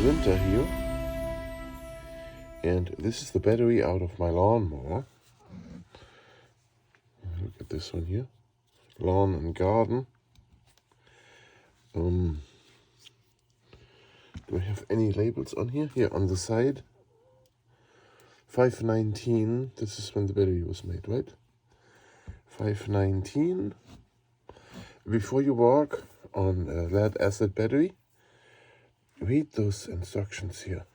winter here, and this is the battery out of my lawnmower. Look at this one here, lawn and garden. Do I have any labels on here? Here on the side, 519, this is when the battery was made, right? 519. Before you work on a lead acid battery, read those instructions here.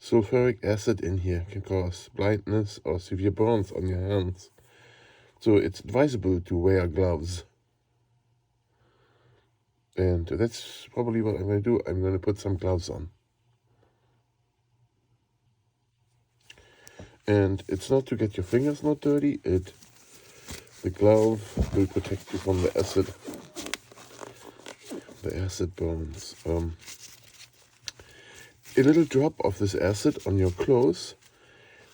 Sulfuric acid in here can cause blindness or severe burns on your hands. So it's advisable to wear gloves. And that's probably what I'm going to do. I'm going to put some gloves on. And it's not to get your fingers not dirty. The glove will protect you from the acid burns. A little drop of this acid on your clothes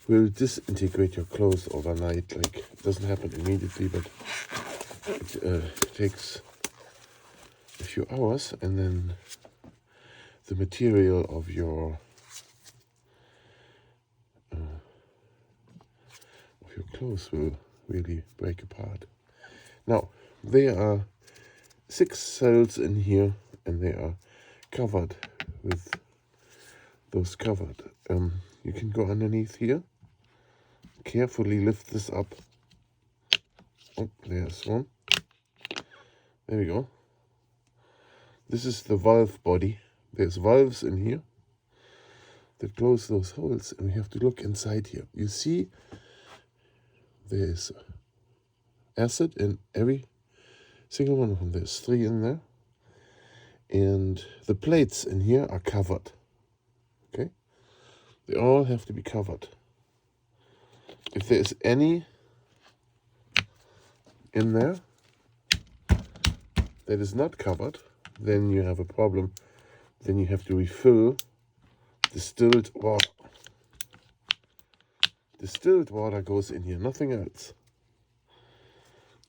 will disintegrate your clothes overnight. Like, it doesn't happen immediately, but it takes a few hours, and then the material of your clothes will really break apart. Now, there are 6 cells in here, and they are covered with those covered. You can go underneath here, carefully lift this up. Oh, there's one. There we go. This is the valve body. There's valves in here that close those holes, and we have to look inside here. You see there's acid in every single one of them. There's 3 in there, and the plates in here are covered. Okay, they all have to be covered. If there's any in there that is not covered, then you have a problem. Then you have to refill distilled water. Distilled water goes in here, nothing else.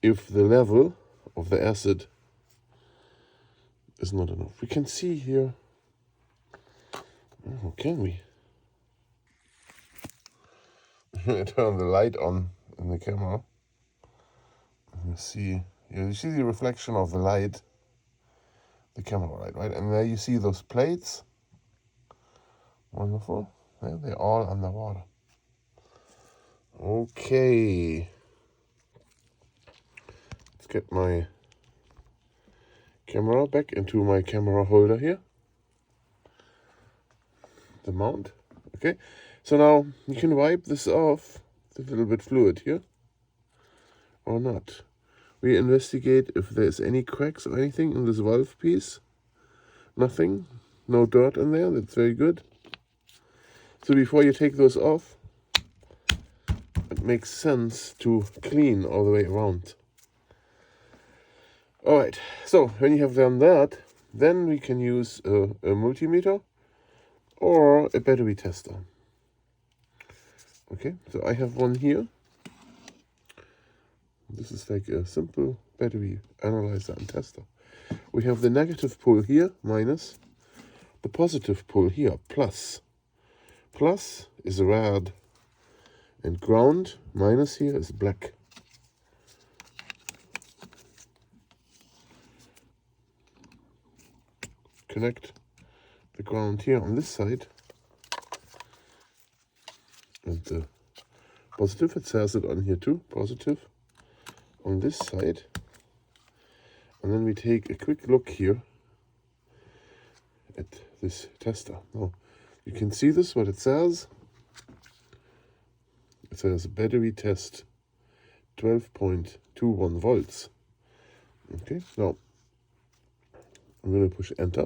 If the level of the acid is not enough. We can see here. Oh, can we? Turn the light on in the camera. You see the reflection of the light, the camera light, right? And there you see those plates. Wonderful. They're all underwater. Okay. Let's get my camera back into my camera holder here. The mount. Okay. So now you can wipe this off, the little bit fluid here, or not. We investigate if there's any cracks or anything in this valve piece. Nothing. No dirt in there. That's very good. So before you take those off, it makes sense to clean all the way around. Alright, so when you have done that, then we can use a multimeter or a battery tester. Okay, so I have one here. This is like a simple battery analyzer and tester. We have the negative pole here, minus. The positive pole here, plus. Plus is red. And ground, minus here, is black. Connect the ground here on this side. And the positive, it says it on here too, positive on this side. And then we take a quick look here at this tester. Now, you can see this, what it says. It says battery test 12.21 volts. Okay, now I'm going to push enter.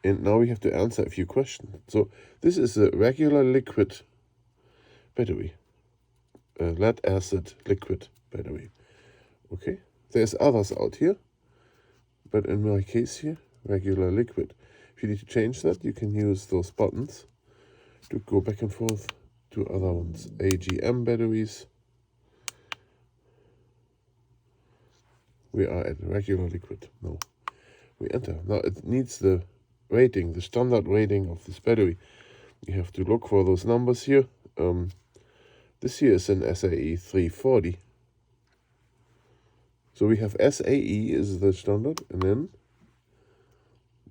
And now we have to answer a few questions. So this is a regular liquid battery, a lead acid liquid battery. Okay, there's others out here, but in my case here, regular liquid. If you need to change that, you can use those buttons to go back and forth to other ones. AGM batteries. We are at regular liquid. No, we enter. Now it needs the rating, the standard rating of this battery. You have to look for those numbers here. This here is an SAE 340. So we have SAE is the standard, and then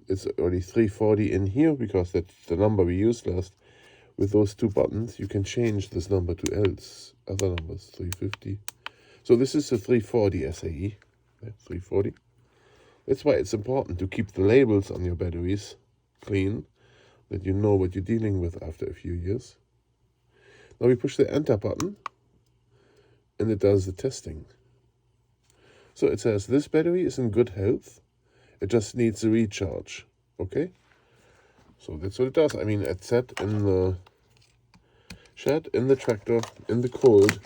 it's already 340 in here because that's the number we used last. With those two buttons, you can change this number to else, other numbers, 350. So this is a 340 SAE, 340. That's why it's important to keep the labels on your batteries clean, that you know what you're dealing with after a few years. Now we push the enter button, and it does the testing. So it says this battery is in good health. It just needs a recharge. Okay? So that's what it does. I mean, it's set in the shed, in the tractor, in the cold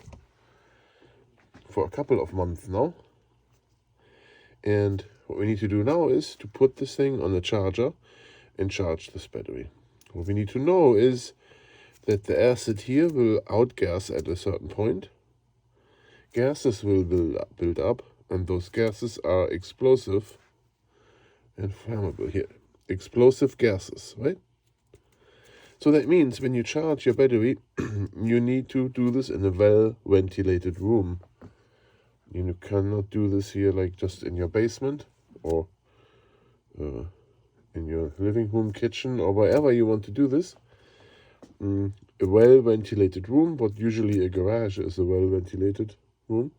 for a couple of months now. And what we need to do now is to put this thing on the charger and charge this battery. What we need to know is that the acid here will outgas at a certain point. Gases will build up, and those gases are explosive and flammable here. Explosive gases, right? So that means when you charge your battery, you need to do this in a well-ventilated room. You cannot do this here like just in your basement or in your living room, kitchen, or wherever you want to do this. A well-ventilated room, but usually a garage is a well-ventilated room.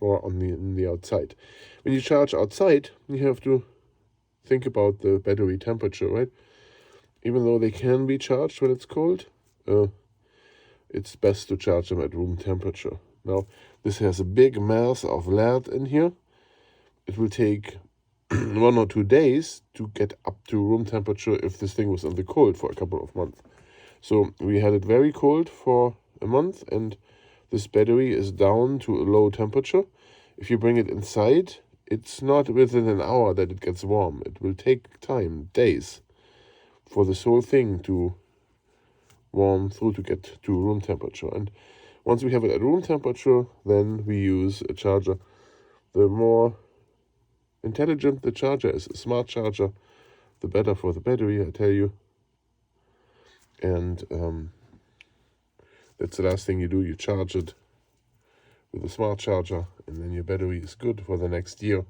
Or in the outside. When you charge outside, you have to think about the battery temperature, right? Even though they can be charged when it's cold, it's best to charge them at room temperature. Now, this has a big mass of lead in here. It will take 1 or 2 days to get up to room temperature if this thing was in the cold for a couple of months. So we had it very cold for a month, and this battery is down to a low temperature. If you bring it inside, it's not within an hour that it gets warm. It will take time, days, for this whole thing to warm through to get to room temperature. And once we have it at room temperature, then we use a charger. The more intelligent the charger is, a smart charger, the better for the battery, I tell you. And that's the last thing you do. You charge it with a smart charger, and then your battery is good for the next year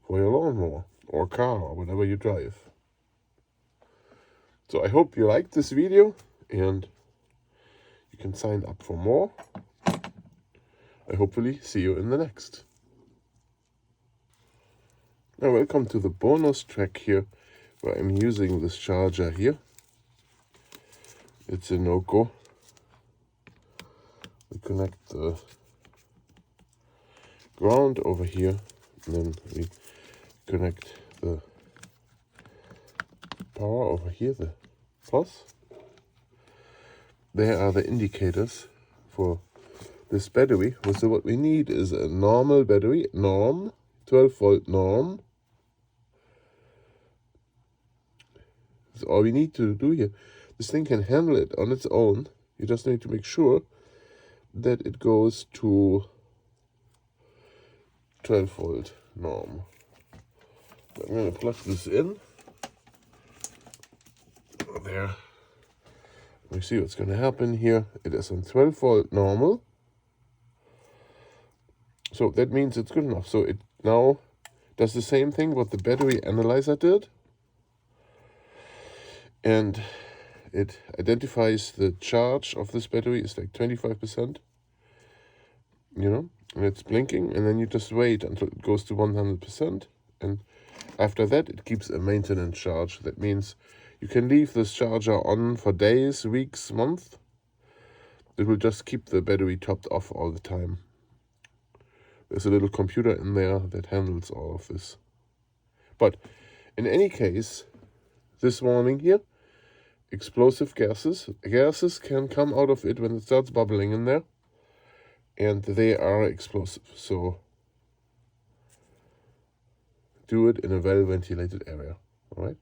for your lawnmower or car or whatever you drive. So I hope you liked this video, and you can sign up for more. I hopefully see you in the next. Now welcome to the bonus track here, where I'm using this charger here. It's a no-go. We connect the ground over here, and then we connect the power over here, the plus. There are the indicators for this battery. So what we need is a normal battery, norm, 12 volt norm. That's all we need to do here. This thing can handle it on its own. You just need to make sure that it goes to 12 volt norm. I'm going to plug this in. There. We see what's going to happen here. It is on 12 volt normal. So that means it's good enough. So it now does the same thing what the battery analyzer did. And it identifies the charge of this battery is like 25%, you know, and it's blinking, and then you just wait until it goes to 100%, and after that it keeps a maintenance charge. That means you can leave this charger on for days, weeks, months. It will just keep the battery topped off all the time. There's a little computer in there that handles all of this. But in any case, this warning here, explosive gases can come out of it when it starts bubbling in there, and they are explosive. So do it in a well-ventilated area, all right?